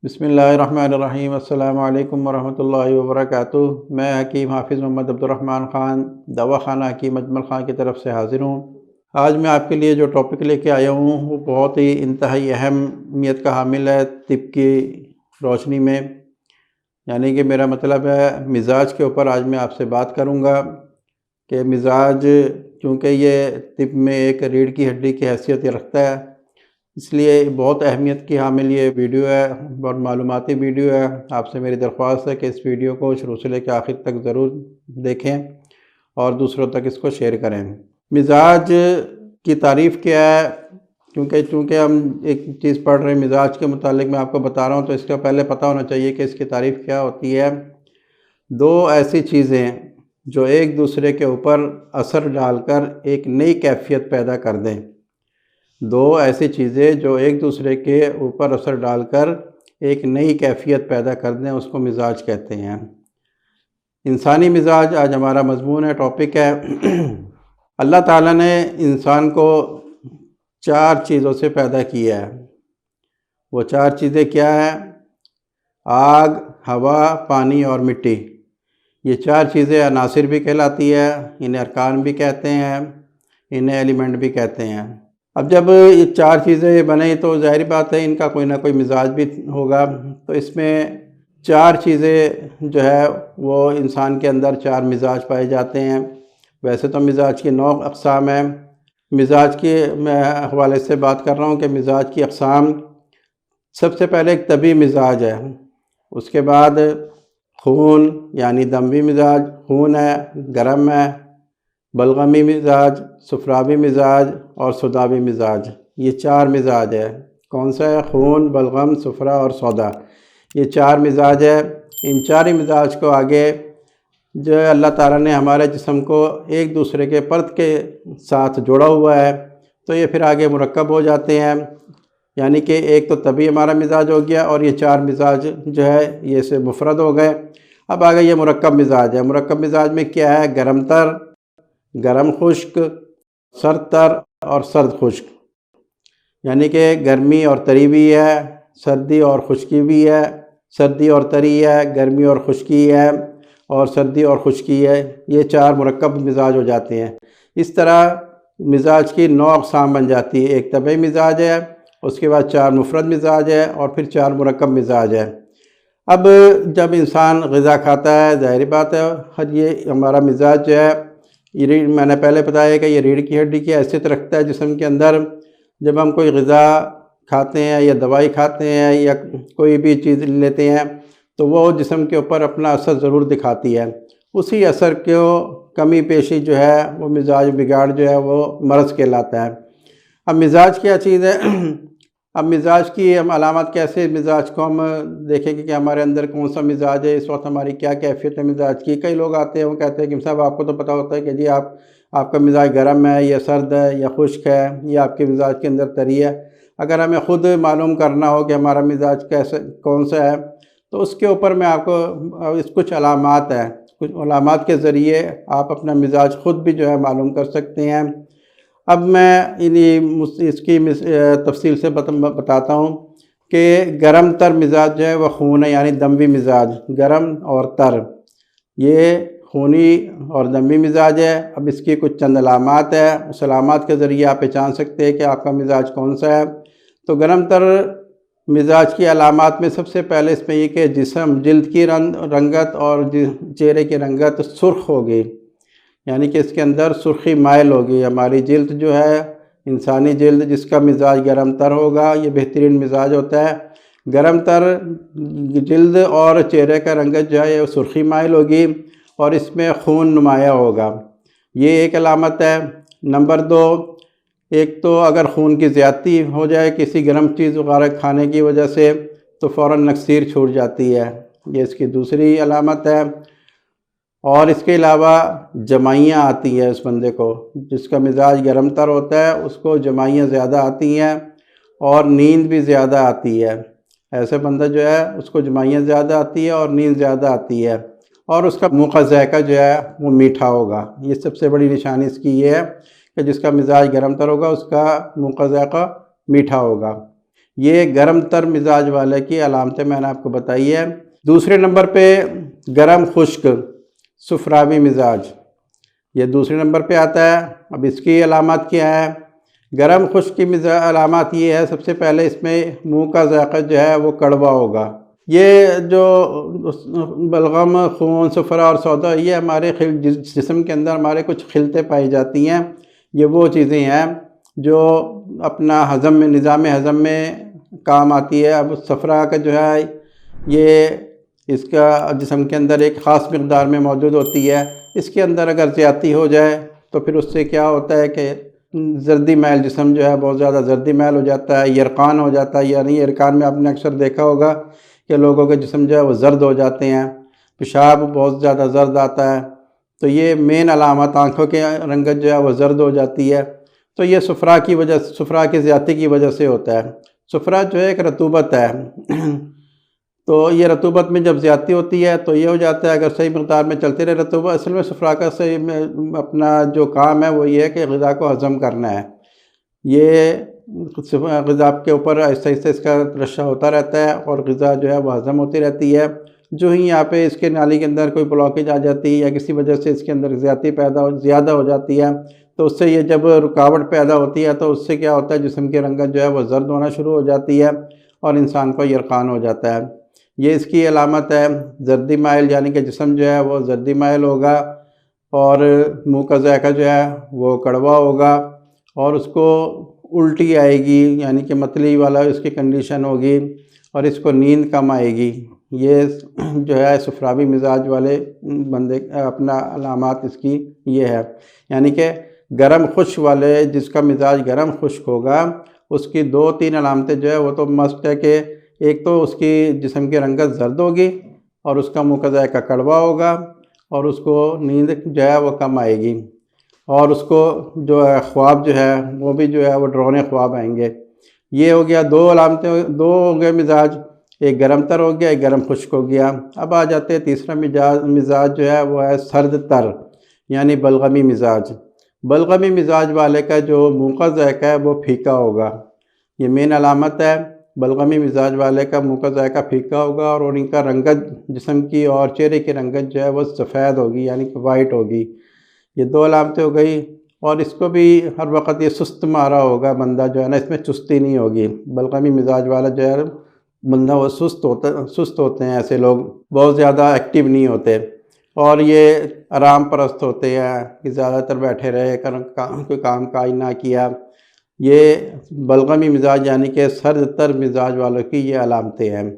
بسم اللہ الرحمن الرحیم۔ السلام علیکم ورحمۃ اللہ وبرکاتہ۔ میں حکیم حافظ محمد عبدالرحمن خان دواخانہ حکیم اجمل خان کی طرف سے حاضر ہوں۔ آج میں آپ کے لیے جو ٹاپک لے کے آیا ہوں وہ بہت ہی انتہائی اہمیت کا حامل ہے طب کی روشنی میں، یعنی کہ میرا مطلب ہے مزاج کے اوپر آج میں آپ سے بات کروں گا کہ مزاج چونکہ یہ طب میں ایک ریڑھ کی ہڈی کی حیثیت رکھتا ہے، اس لیے بہت اہمیت کی حامل یہ ویڈیو ہے، بہت معلوماتی ویڈیو ہے۔ آپ سے میری درخواست ہے کہ اس ویڈیو کو شروع سے لے کے آخر تک ضرور دیکھیں اور دوسروں تک اس کو شیئر کریں۔ مزاج کی تعریف کیا ہے؟ چونکہ ہم ایک چیز پڑھ رہے ہیں مزاج کے متعلق، میں آپ کو بتا رہا ہوں تو اس کا پہلے پتہ ہونا چاہیے کہ اس کی تعریف کیا ہوتی ہے۔ دو ایسی چیزیں جو ایک دوسرے کے اوپر اثر ڈال کر ایک نئی کیفیت پیدا کر دیں، دو ایسی چیزیں جو ایک دوسرے کے اوپر اثر ڈال کر ایک نئی کیفیت پیدا کر دیں، اس کو مزاج کہتے ہیں۔ انسانی مزاج آج ہمارا مضمون ہے، ٹاپک ہے۔ اللہ تعالیٰ نے انسان کو 4 چیزوں سے پیدا کیا ہے۔ وہ 4 چیزیں کیا ہیں؟ آگ، ہوا، پانی اور مٹی۔ یہ 4 چیزیں عناصر بھی کہلاتی ہے، انہیں ارکان بھی کہتے ہیں، انہیں ایلیمنٹ بھی کہتے ہیں۔ اب جب یہ 4 چیزیں بنیں تو ظاہری بات ہے ان کا کوئی نہ کوئی مزاج بھی ہوگا۔ تو اس میں 4 چیزیں جو ہے وہ انسان کے اندر 4 مزاج پائے جاتے ہیں۔ ویسے تو مزاج کی 9 اقسام ہیں۔ مزاج کے میں حوالے سے بات کر رہا ہوں کہ مزاج کی اقسام، سب سے پہلے ایک طبی مزاج ہے، اس کے بعد خون یعنی دموی مزاج، خون ہے، گرم ہے، بلغمی مزاج، صفراوی مزاج اور سوداوی مزاج۔ یہ 4 مزاج ہے۔ کون سا ہے؟ خون، بلغم، صفرا اور سودا۔ یہ 4 مزاج ہے۔ ان 4 مزاج کو آگے جو ہے اللہ تعالیٰ نے ہمارے جسم کو ایک دوسرے کے پرت کے ساتھ جوڑا ہوا ہے، تو یہ پھر آگے مرکب ہو جاتے ہیں، یعنی کہ ایک تو طبی ہمارا مزاج ہو گیا اور یہ 4 مزاج جو ہے یہ سے مفرد ہو گئے۔ اب آگے یہ مرکب مزاج ہے۔ مرکب مزاج میں کیا ہے؟ گرم تر، گرم خشک، سرد تر اور سرد خشک، یعنی کہ گرمی اور تری بھی ہے، سردی اور خشکی بھی ہے، سردی اور تری ہے، گرمی اور خشکی ہے اور سردی اور خشکی ہے۔ یہ 4 مرکب مزاج ہو جاتے ہیں۔ اس طرح مزاج کی 9 اقسام بن جاتی ہے۔ ایک طبعی مزاج ہے، اس کے بعد 4 مفرد مزاج ہے اور پھر 4 مرکب مزاج ہے۔ اب جب انسان غذا کھاتا ہے، ظاہری بات ہے یہ ہمارا مزاج جو ہے، یہ میں نے پہلے بتایا کہ یہ ریڑھ کی ہڈی کی حیثیت رکھتا ہے جسم کے اندر۔ جب ہم کوئی غذا کھاتے ہیں یا دوائی کھاتے ہیں یا کوئی بھی چیز لیتے ہیں تو وہ جسم کے اوپر اپنا اثر ضرور دکھاتی ہے۔ اسی اثر کو کمی پیشی جو ہے وہ مزاج بگاڑ جو ہے وہ مرض کہلاتا ہے۔ اب مزاج کیا چیز ہے؟ اب مزاج کی ہم علامات کیسے مزاج کو ہم دیکھیں گے کہ ہمارے اندر کون سا مزاج ہے، اس وقت ہماری کیا کیفیت ہے مزاج کی۔ کئی لوگ آتے ہیں وہ کہتے ہیں کہ صاحب آپ کو تو پتہ ہوتا ہے کہ جی آپ کا مزاج گرم ہے یا سرد ہے یا خشک ہے یا آپ کے مزاج کے اندر تری ہے۔ اگر ہمیں خود معلوم کرنا ہو کہ ہمارا مزاج کون سا ہے تو اس کے اوپر میں آپ کو کچھ علامات ہیں، کچھ علامات کے ذریعے آپ اپنا مزاج خود بھی جو ہے معلوم کر سکتے ہیں۔ اب میں اس کی تفصیل سے بتاتا ہوں کہ گرم تر مزاج جو ہے وہ خون ہے، یعنی دموی مزاج، گرم اور تر، یہ خونی اور دموی مزاج ہے۔ اب اس کی کچھ چند علامات ہیں، اس علامات کے ذریعے آپ پہچان سکتے ہیں کہ آپ کا مزاج کون سا ہے۔ تو گرم تر مزاج کی علامات میں سب سے پہلے اس میں یہ کہ جلد کی رنگت اور چہرے کی رنگت سرخ ہوگی، یعنی کہ اس کے اندر سرخی مائل ہوگی۔ ہماری جلد جو ہے، انسانی جلد جس کا مزاج گرم تر ہوگا، یہ بہترین مزاج ہوتا ہے۔ گرم تر جلد اور چہرے کا رنگت جو ہے یہ سرخی مائل ہوگی اور اس میں خون نمایاں ہوگا، یہ ایک علامت ہے۔ نمبر 2، ایک تو اگر خون کی زیادتی ہو جائے کسی گرم چیز وغیرہ کھانے کی وجہ سے تو فوراً نکسیر چھوٹ جاتی ہے، یہ اس کی دوسری علامت ہے۔ اور اس کے علاوہ جمائیاں آتی ہیں اس بندے کو، جس کا مزاج گرم تر ہوتا ہے اس کو جمائیاں زیادہ آتی ہیں اور نیند بھی زیادہ آتی ہے۔ ایسے بندہ جو ہے اس کو جمائیاں زیادہ آتی ہے اور نیند زیادہ آتی ہے، اور اس کا منہ کا ذائقہ جو ہے وہ میٹھا ہوگا۔ یہ سب سے بڑی نشانی اس کی یہ ہے کہ جس کا مزاج گرم تر ہوگا اس کا منہ کا ذائقہ میٹھا ہوگا۔ یہ گرم تر مزاج والے کی علامتیں میں نے آپ کو بتائی ہے۔ دوسرے نمبر پہ گرم خشک صفراوی مزاج، یہ دوسرے نمبر پہ آتا ہے۔ اب اس کی علامات کیا ہے؟ گرم خشک کی علامات یہ ہے، سب سے پہلے اس میں منہ کا ذائقہ جو ہے وہ کڑوا ہوگا۔ یہ جو بلغم، خون، صفرا اور سودا، یہ ہمارے جسم کے اندر ہمارے کچھ خلطیں پائی جاتی ہیں۔ یہ وہ چیزیں ہیں جو اپنا ہضم میں، نظام ہضم میں کام آتی ہے۔ اب صفرا کا جو ہے یہ اس کا جسم کے اندر ایک خاص مقدار میں موجود ہوتی ہے، اس کے اندر اگر زیادتی ہو جائے تو پھر اس سے کیا ہوتا ہے کہ زردی میل جسم جو ہے بہت زیادہ زردی میل ہو جاتا ہے، یرقان ہو جاتا ہے۔ یعنی یرقان میں آپ نے اکثر دیکھا ہوگا کہ لوگوں کے جسم جو ہے وہ زرد ہو جاتے ہیں، پیشاب بہت زیادہ زرد آتا ہے۔ تو یہ مین علامت، آنکھوں کے رنگت جو ہے وہ زرد ہو جاتی ہے، تو یہ صفرا کی وجہ، صفرا کی زیادتی کی وجہ سے ہوتا ہے۔ صفرا جو ہے ایک رطوبت ہے، تو یہ رطوبت میں جب زیادتی ہوتی ہے تو یہ ہو جاتا ہے، اگر صحیح مقدار میں چلتی رہے رطوبت، اصل میں صفرا کا صحیح اپنا جو کام ہے وہ یہ ہے کہ غذا کو ہضم کرنا ہے۔ یہ غذا کے اوپر آہستہ آہستہ اس کا رشا ہوتا رہتا ہے اور غذا جو ہے وہ ہضم ہوتی رہتی ہے۔ جو ہی یہاں پہ اس کے نالی کے اندر کوئی بلاکیج آ جاتی ہے یا کسی وجہ سے اس کے اندر زیادتی زیادہ ہو جاتی ہے تو اس سے یہ جب رکاوٹ پیدا ہوتی ہے تو اس سے کیا ہوتا ہے، جسم کی رنگت جو ہے وہ زرد ہونا شروع ہو جاتی ہے اور انسان کو یرقان ہو جاتا ہے۔ یہ اس کی علامت ہے۔ زردی مائل یعنی کہ جسم جو ہے وہ زردی مائل ہوگا اور منہ کا ذائقہ جو ہے وہ کڑوا ہوگا اور اس کو الٹی آئے گی، یعنی کہ متلی والا اس کی کنڈیشن ہوگی اور اس کو نیند کم آئے گی۔ یہ جو ہے صفراوی مزاج والے بندے اپنا علامات اس کی یہ ہے، یعنی کہ گرم خشک والے جس کا مزاج گرم خشک ہوگا اس کی 2-3 علامتیں جو ہے وہ تو مست ہے کہ ایک تو اس کی جسم کی رنگت زرد ہوگی اور اس کا منہ کا ذائقہ کڑوا ہوگا اور اس کو نیند جو ہے وہ کم آئے گی اور اس کو جو ہے خواب جو ہے وہ بھی جو ہے وہ ڈرونے خواب آئیں گے۔ یہ ہو گیا 2 علامتیں، 2 ہو گئے مزاج، ایک گرم تر ہو گیا، ایک گرم خشک ہو گیا۔ اب آ جاتے ہیں تیسرا مزاج جو ہے وہ ہے سرد تر، یعنی بلغمی مزاج۔ بلغمی مزاج والے کا جو منہ کا ذائقہ ہے وہ پھیکا ہوگا، یہ مین علامت ہے۔ بلغمی مزاج والے کا منہ کا ذائقہ پھیکا ہوگا اور ان کا رنگت جسم کی اور چہرے کی رنگت جو ہے وہ سفید ہوگی، یعنی کہ وائٹ ہوگی۔ یہ 2 علامتیں ہو گئی اور اس کو بھی ہر وقت یہ سست مارا ہوگا بندہ جو ہے نا، اس میں چستی نہیں ہوگی۔ بلغمی مزاج والا جو ہے بندہ وہ سست ہوتے ہیں، ایسے لوگ بہت زیادہ ایکٹیو نہیں ہوتے اور یہ آرام پرست ہوتے ہیں کہ زیادہ تر بیٹھے رہے، کوئی کام کاج نہ کیا۔ یہ بلغمی مزاج یعنی کہ سرد تر مزاج والوں کی یہ علامتیں ہیں۔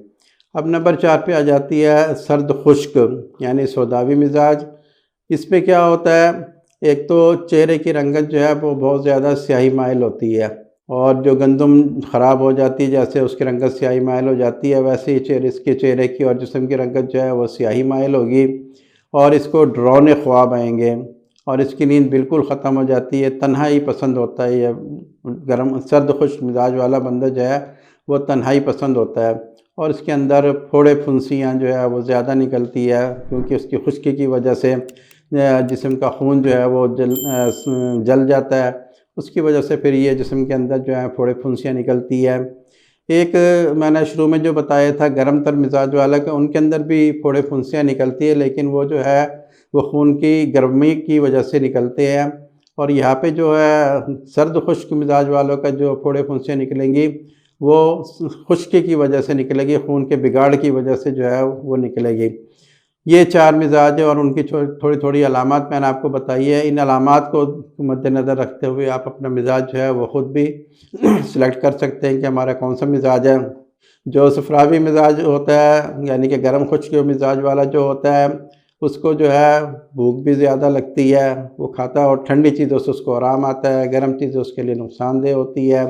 اب نمبر 4 پہ آ جاتی ہے سرد خشک یعنی سوداوی مزاج۔ اس پہ کیا ہوتا ہے، ایک تو چہرے کی رنگت جو ہے وہ بہت زیادہ سیاہی مائل ہوتی ہے اور جو گندم خراب ہو جاتی ہے جیسے اس کی رنگت سیاہی مائل ہو جاتی ہے، ویسے ہی اس کے چہرے کی اور جسم کی رنگت جو ہے وہ سیاہی مائل ہوگی اور اس کو ڈرونے خواب آئیں گے اور اس کی نیند بالکل ختم ہو جاتی ہے۔ تنہائی پسند ہوتا ہے، یہ سرد خشک مزاج والا بندہ جو ہے وہ تنہائی پسند ہوتا ہے اور اس کے اندر پھوڑے پھنسیاں جو ہے وہ زیادہ نکلتی ہے کیونکہ اس کی خشکی کی وجہ سے جسم کا خون جو ہے وہ جل جاتا ہے، اس کی وجہ سے پھر یہ جسم کے اندر جو ہے پھوڑے پھنسیاں نکلتی ہے۔ ایک میں نے شروع میں جو بتایا تھا گرم تر مزاج والا کہ ان کے اندر بھی پھوڑے پھنسیاں نکلتی ہے، لیکن وہ جو ہے وہ خون کی گرمی کی وجہ سے نکلتے ہیں اور یہاں پہ جو ہے سرد خشک مزاج والوں کا جو پھوڑے پھنسیاں نکلیں گی وہ خشکی کی وجہ سے نکلے گی، خون کے بگاڑ کی وجہ سے جو ہے وہ نکلے گی۔ یہ 4 مزاج ہیں اور ان کی تھوڑی تھوڑی علامات میں نے آپ کو بتائی ہے۔ ان علامات کو مد نظر رکھتے ہوئے آپ اپنا مزاج جو ہے وہ خود بھی سلیکٹ کر سکتے ہیں کہ ہمارا کون سا مزاج ہے۔ جو صفراوی مزاج ہوتا ہے یعنی کہ گرم خشک مزاج والا جو ہوتا ہے اس کو جو ہے بھوک بھی زیادہ لگتی ہے، وہ کھاتا ہے اور ٹھنڈی چیزوں سے اس کو آرام آتا ہے، گرم چیزیں اس کے لیے نقصان دہ ہوتی ہے۔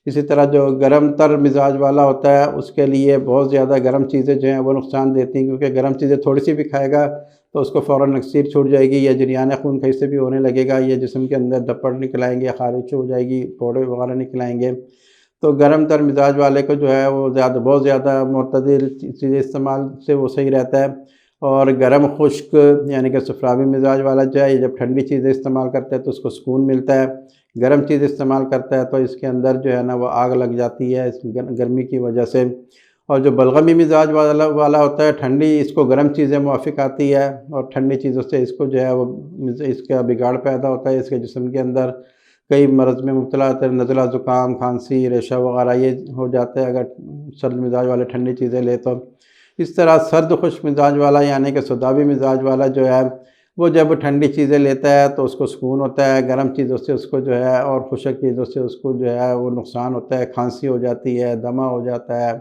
اسی طرح جو گرم تر مزاج والا ہوتا ہے اس کے لیے بہت زیادہ گرم چیزیں جو ہیں وہ نقصان دیتی ہیں، کیونکہ گرم چیزیں تھوڑی سی بھی کھائے گا تو اس کو فوراً نکسیر چھوٹ جائے گی یا جریان خون کہیں سے بھی ہونے لگے گا، یا جسم کے اندر دھپڑ نکل آئیں گے، خارش ہو جائے گی، پھوڑے وغیرہ نکل آئیں گے۔ تو گرم تر مزاج والے کو جو ہے وہ بہت زیادہ معتدل چیزیں استعمال سے وہ صحیح رہتا ہے۔ اور گرم خشک یعنی کہ سفراوی مزاج والا جو ہے، یہ جب ٹھنڈی چیزیں استعمال کرتا ہے تو اس کو سکون ملتا ہے، گرم چیز استعمال کرتا ہے تو اس کے اندر جو ہے نا وہ آگ لگ جاتی ہے اس گرمی کی وجہ سے۔ اور جو بلغمی مزاج والا ہوتا ہے، ٹھنڈی اس کو گرم چیزیں موافق آتی ہے اور ٹھنڈی چیزوں سے اس کو جو ہے وہ اس کا بگاڑ پیدا ہوتا ہے، اس کے جسم کے اندر کئی مرض میں مبتلا ہوتا ہے، نزلہ، زکام، کھانسی، ریشہ وغیرہ یہ ہو جاتا ہے اگر سرد مزاج والے ٹھنڈی چیزیں لے تو۔ اس طرح سرد خشک مزاج والا یعنی کہ سوداوی مزاج والا جو ہے وہ جب ٹھنڈی چیزیں لیتا ہے تو اس کو سکون ہوتا ہے، گرم چیزوں سے اس کو جو ہے اور خشک چیزوں سے اس کو جو ہے وہ نقصان ہوتا ہے، کھانسی ہو جاتی ہے، دمہ ہو جاتا ہے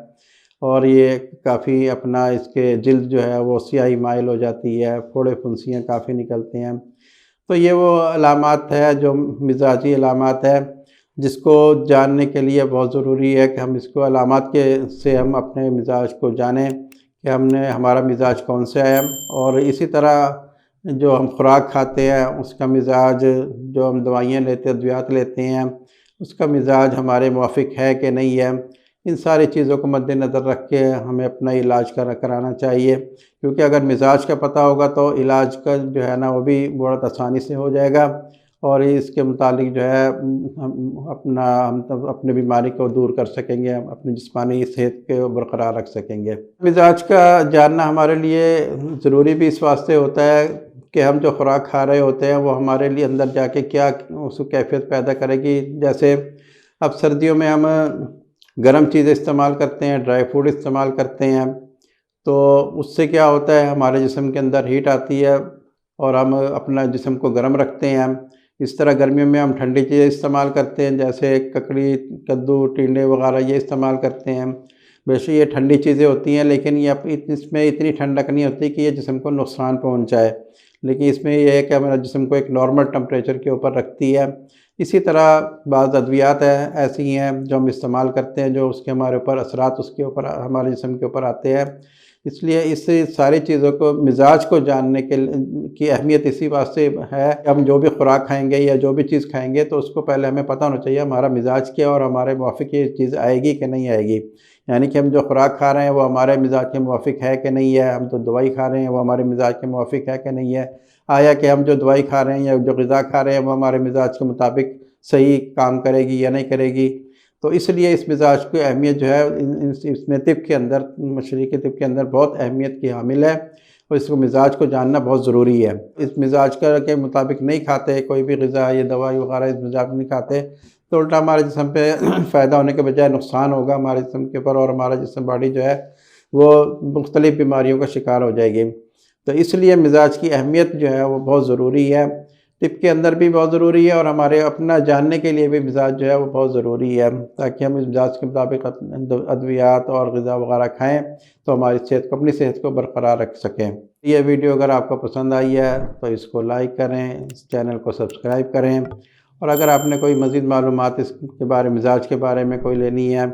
اور یہ کافی اپنا اس کے جلد جو ہے وہ سیاہی مائل ہو جاتی ہے، پھوڑے پھنسیاں کافی نکلتے ہیں۔ تو یہ وہ علامات ہے جو مزاجی علامات ہے جس کو جاننے کے لیے بہت ضروری ہے کہ ہم اس کو علامات سے ہم اپنے مزاج کو جانیں کہ ہمارا مزاج کون سا ہے۔ اور اسی طرح جو ہم خوراک کھاتے ہیں اس کا مزاج، جو ہم دوائیاں لیتے ہیں، ادویات لیتے ہیں، اس کا مزاج ہمارے موافق ہے کہ نہیں ہے، ان ساری چیزوں کو مد نظر رکھ کے ہمیں اپنا علاج کرانا چاہیے، کیونکہ اگر مزاج کا پتہ ہوگا تو علاج کا جو ہے نا وہ بھی بہت آسانی سے ہو جائے گا اور اس کے متعلق جو ہے ہم اپنے بیماری کو دور کر سکیں گے، اپنی جسمانی صحت کو برقرار رکھ سکیں گے۔ مزاج کا جاننا ہمارے لیے ضروری بھی اس واسطے ہوتا ہے کہ ہم جو خوراک کھا رہے ہوتے ہیں وہ ہمارے لیے اندر جا کے کیا اس کو کیفیت پیدا کرے گی۔ جیسے اب سردیوں میں ہم گرم چیزیں استعمال کرتے ہیں، ڈرائی فروٹ استعمال کرتے ہیں، تو اس سے کیا ہوتا ہے ہمارے جسم کے اندر ہیٹ آتی ہے اور ہم اپنا جسم کو گرم رکھتے ہیں۔ اس طرح گرمیوں میں ہم ٹھنڈی چیزیں استعمال کرتے ہیں جیسے ککڑی، کدو، ٹینڈے وغیرہ یہ استعمال کرتے ہیں۔ ویسے یہ ٹھنڈی چیزیں ہوتی ہیں لیکن اس میں اتنی ٹھنڈک نہیں ہوتی کہ یہ جسم کو نقصان پہنچائے، لیکن اس میں یہ ہے کہ ہمارا جسم کو ایک نارمل ٹمپریچر کے اوپر رکھتی ہے۔ اسی طرح بعض ادویات ایسی ہیں جو ہم استعمال کرتے ہیں جو اس کے ہمارے اوپر اثرات اس کے اوپر ہمارے جسم کے اوپر آتے ہیں۔ اس لیے اس ساری چیزوں کو، مزاج کو جاننے کی اہمیت اسی واسطے ہے کہ ہم جو بھی خوراک کھائیں گے یا جو بھی چیز کھائیں گے تو اس کو پہلے ہمیں پتہ ہونا چاہیے ہمارا مزاج کیا اور ہمارے موافق یہ چیز آئے گی کہ نہیں آئے گی، یعنی کہ ہم جو خوراک کھا رہے ہیں وہ ہمارے مزاج کے موافق ہے کہ نہیں ہے، ہم تو دوائی کھا رہے ہیں وہ ہمارے مزاج کے موافق ہے کہ نہیں ہے، آیا کہ ہم جو دوائی کھا رہے ہیں یا جو غذا کھا رہے ہیں وہ ہمارے مزاج کے مطابق صحیح کام کرے گی یا نہیں کرے گی۔ تو اس لیے اس مزاج کی اہمیت جو ہے اس میں طب کے اندر، مشرقی طب کے اندر بہت اہمیت کی حامل ہے اور اس کو مزاج کو جاننا بہت ضروری ہے۔ اس مزاج کے مطابق نہیں کھاتے کوئی بھی غذا یا دوائی وغیرہ، اس مزاج نہیں کھاتے تو الٹا ہمارے جسم پہ فائدہ ہونے کے بجائے نقصان ہوگا ہمارے جسم کے اوپر اور ہمارا جسم باڈی جو ہے وہ مختلف بیماریوں کا شکار ہو جائے گی۔ تو اس لیے مزاج کی اہمیت جو ہے وہ بہت ضروری ہے، طب کے اندر بھی بہت ضروری ہے اور ہمارے اپنا جاننے کے لیے بھی مزاج جو ہے وہ بہت ضروری ہے تاکہ ہم اس مزاج کے مطابق ادویات اور غذا وغیرہ کھائیں تو ہماری صحت کو، اپنی صحت کو برقرار رکھ سکیں۔ یہ ویڈیو اگر آپ کو پسند آئی ہے تو اس کو لائک کریں، اس چینل کو سبسکرائب کریں اور اگر آپ نے کوئی مزید معلومات اس کے بارے، مزاج کے بارے میں کوئی لینی ہے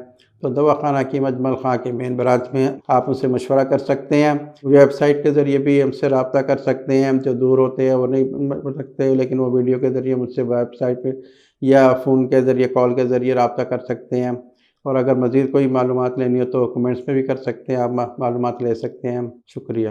تو دواخانہ حکیم اجمل خان کے مین برانچ میں آپ ان سے مشورہ کر سکتے ہیں۔ ویب سائٹ کے ذریعے بھی ہم سے رابطہ کر سکتے ہیں، ہم جو دور ہوتے ہیں وہ نہیں پڑھ سکتے لیکن وہ ویڈیو کے ذریعے مجھ سے ویب سائٹ پہ یا فون کے ذریعے، کال کے ذریعے رابطہ کر سکتے ہیں۔ اور اگر مزید کوئی معلومات لینی ہو تو کمنٹس میں بھی کر سکتے ہیں، آپ معلومات لے سکتے ہیں۔ شکریہ۔